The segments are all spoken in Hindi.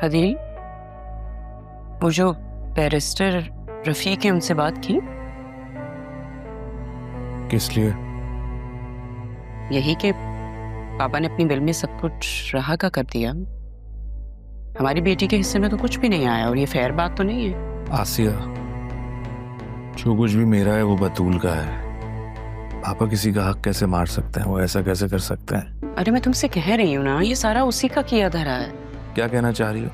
हदील, वो जो बैरिस्टर रफीक है उनसे बात की? किस लिए? यही कि पापा ने अपनी बिल में सब कुछ राहा का कर दिया। हमारी बेटी के हिस्से में तो कुछ भी नहीं आया और ये फेयर बात तो नहीं है। आसिया, जो कुछ भी मेरा है वो बतूल का है। पापा किसी का हक कैसे मार सकते हैं? वो ऐसा कैसे कर सकते हैं? अरे मैं तुमसे कह रही हूँ ना, ये सारा उसी का किया धरा है। क्या कहना चाह रही हो?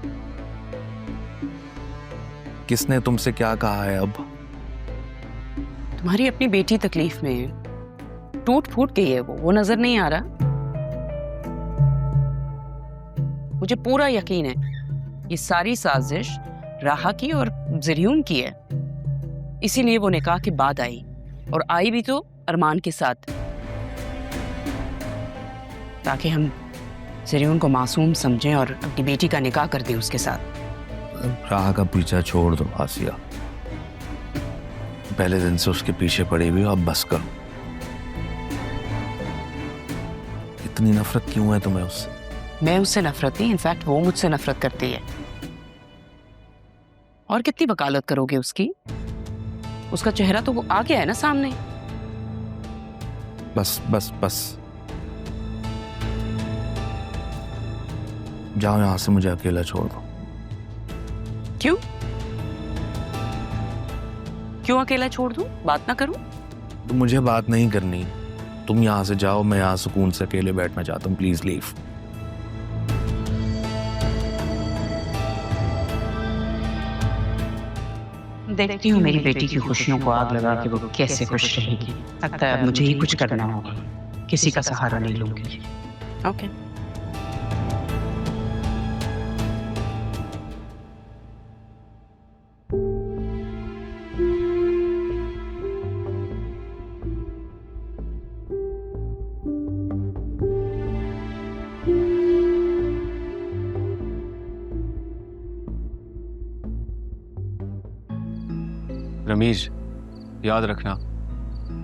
किसने तुमसे क्या कहा है? अब तुम्हारी अपनी बेटी तकलीफ में है, टूट फूट गई है वो नजर नहीं आ रहा? मुझे पूरा यकीन है ये सारी साजिश राहा की और जरियून की है। इसीलिए वो निकाह के बाद आई, और आई भी तो अरमान के साथ, ताकि हम जरियून को मासूम समझें और अपनी बेटी का निकाह कर दें उसके साथ। राह का पीछा छोड़ दो आसिया। पहले दिन से उसके पीछे पड़ी हुई हो, अब बस करो। इतनी नफरत क्यों है तुम्हें उससे? मैं उससे नफरत नहीं, इनफैक्ट वो मुझसे नफरत करती है। और कितनी वकालत करोगे उसकी? उसका चेहरा तो वो आ गया है ना सामने। बस बस बस, जाओ यहां से, मुझे अकेला छोड़ दो। क्यों क्यों अकेला छोड़ दूं? बात ना करूं? तो मुझे बात नहीं करनी। तुम यहां से जाओ, मैं यहां सुकून से अकेले बैठना चाहता हूँ। Please leave. देखती हूँ मेरी बेटी की खुशियों को आग लगा के वो कैसे खुश रहेगी। लगता है अब मुझे ही कुछ करना होगा, किसी का सहारा नहीं लूंगी। ओके। रमीज, याद रखना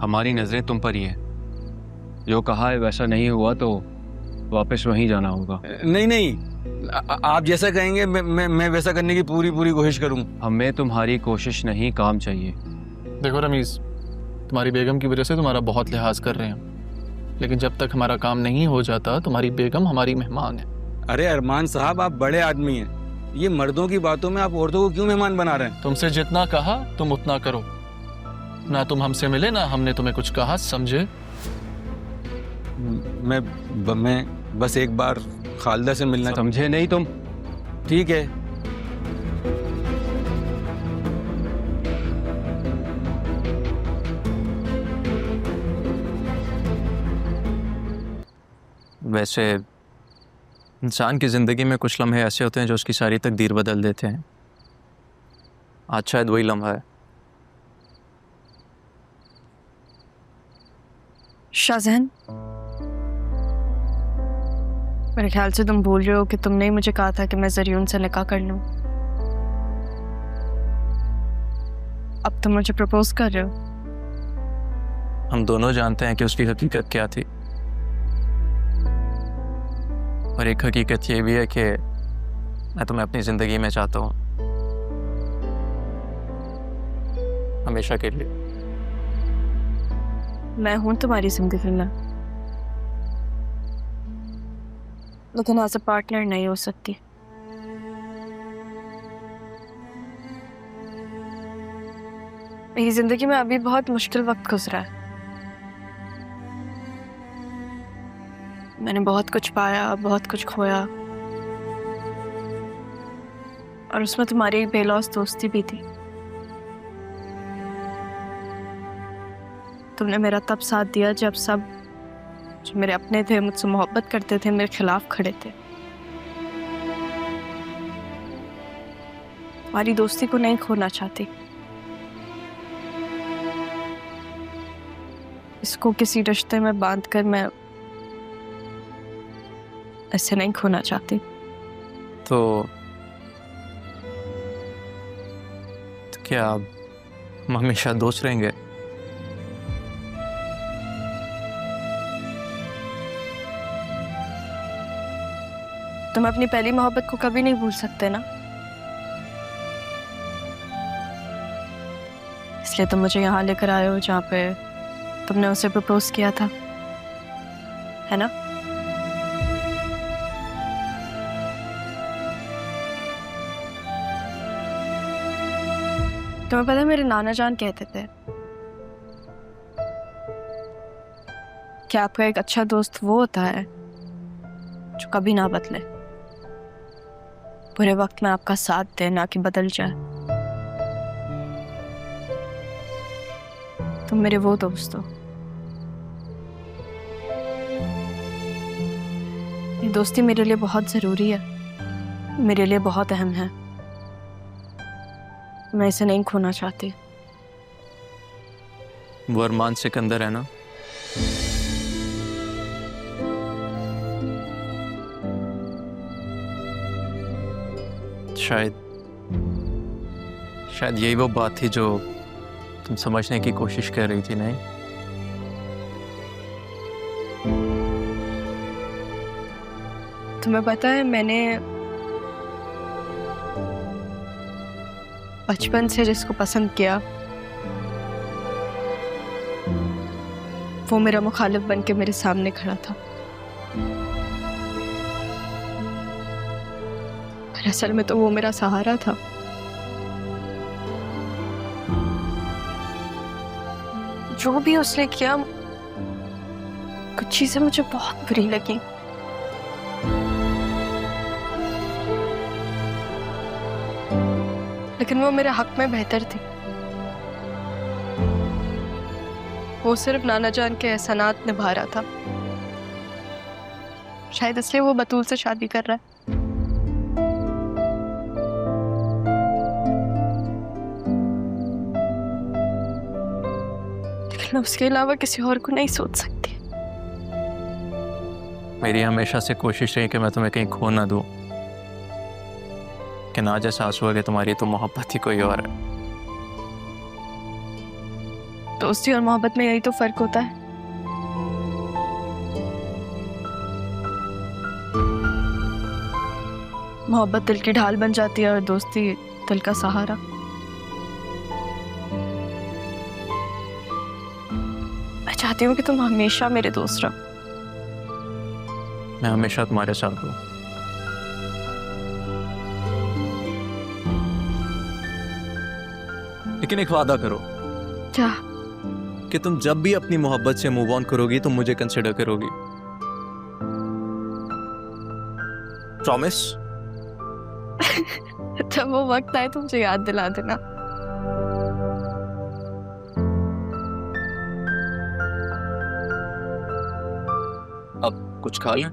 हमारी नजरें तुम पर ही हैं। जो कहा है वैसा नहीं हुआ तो वापस वहीं जाना होगा। नहीं नहीं, आप जैसा कहेंगे मैं वैसा करने की पूरी कोशिश करूंगा। हमें तुम्हारी कोशिश नहीं, काम चाहिए। देखो रमीज, तुम्हारी बेगम की वजह से तुम्हारा बहुत लिहाज कर रहे हैं, लेकिन जब तक हमारा काम नहीं हो जाता तुम्हारी बेगम हमारी मेहमान है। अरे अरमान साहब, आप बड़े आदमी हैं, ये मर्दों की बातों में आप औरतों को क्यों मेहमान बना रहे हैं? तुमसे जितना कहा तुम उतना करो। ना तुम हमसे मिले ना हमने तुम्हें कुछ कहा, समझे? मैं बस एक बार खालिदा से मिलना। समझे नहीं तुम? ठीक है। वैसे इंसान की ज़िंदगी में कुछ लम्हे ऐसे होते हैं जो उसकी सारी तकदीर बदल देते हैं। आज शायद वही लम्हा है। शाहजहान, मेरे ख्याल से तुम भूल रहे हो कि तुमने ही मुझे कहा था कि मैं जरियून से निकाह कर लूं। अब तुम मुझे प्रपोज कर रहे हो। हम दोनों जानते हैं कि उसकी हकीकत क्या थी, और एक हकीकत ये भी है कि मैं तुम्हें अपनी ज़िंदगी में चाहता हूँ, हमेशा के लिए। मैं हूं तुम्हारी जिंदगी में, लेकिन एज अ पार्टनर नहीं हो सकती। मेरी जिंदगी में अभी बहुत मुश्किल वक्त गुजरा है। मैंने बहुत कुछ पाया, बहुत कुछ खोया, और उसमें तुम्हारी एक बेलौस दोस्ती भी थी। तुमने मेरा तब साथ दिया जब सब जो मेरे अपने थे, मुझसे मोहब्बत करते थे, मेरे खिलाफ खड़े थे। तुम्हारी दोस्ती को नहीं खोना चाहती, इसको किसी रिश्ते में बांधकर मैं ऐसे नहीं खोना चाहती। तो क्या हम हमेशा दोस्त रहेंगे? तुम अपनी पहली मोहब्बत को कभी नहीं भूल सकते ना, इसलिए तुम मुझे यहाँ लेकर आए हो जहाँ पे तुमने उसे प्रपोज किया था, है ना? तुम्हें पता है मेरे नाना जान कहते थे कि आपका एक अच्छा दोस्त वो होता है जो कभी ना बदले, बुरे वक्त में आपका साथ दे, ना कि बदल जाए। तुम मेरे वो दोस्त हो। ये दोस्ती मेरे लिए बहुत जरूरी है, मेरे लिए बहुत अहम है। मैं इसे नहीं खोना चाहती। वो अरमान सिकंदर है ना? शायद यही वो बात थी जो तुम समझने की कोशिश कर रही थी, नहीं? तुम्हें पता है मैंने बचपन से जिसको पसंद किया वो मेरा मुखालिफ बन के मेरे सामने खड़ा था। पर असल में तो वो मेरा सहारा था। जो भी उसने किया, कुछ चीजें मुझे बहुत बुरी लगी। लेकिन वो मेरे हक में बेहतर थी। वो सिर्फ नाना जान के एहसानात निभा रहा था। शायद इसलिए वो बतूल से शादी कर रहा है। लेकिन मैं उसके अलावा किसी और को नहीं सोच सकती। मेरी हमेशा से कोशिश रही कि मैं तुम्हें कहीं खो ना दूं, कि आज एहसास हुआ कि तुम्हारी तो मोहब्बत ही कोई और है। दोस्ती और मोहब्बत में यही तो फर्क होता है। मोहब्बत दिल की ढाल बन जाती है और दोस्ती दिल का सहारा। मैं चाहती हूँ कि तुम हमेशा मेरे दोस्त रहो। मैं हमेशा तुम्हारे साथ हूँ। लेकिन एक वादा करो। क्या? कि तुम जब भी अपनी मोहब्बत से मूव ऑन करोगी तुम मुझे कंसिडर करोगी। प्रॉमिस? जब वो वक्त आए तो मुझे याद दिला देना। अब कुछ खा लें?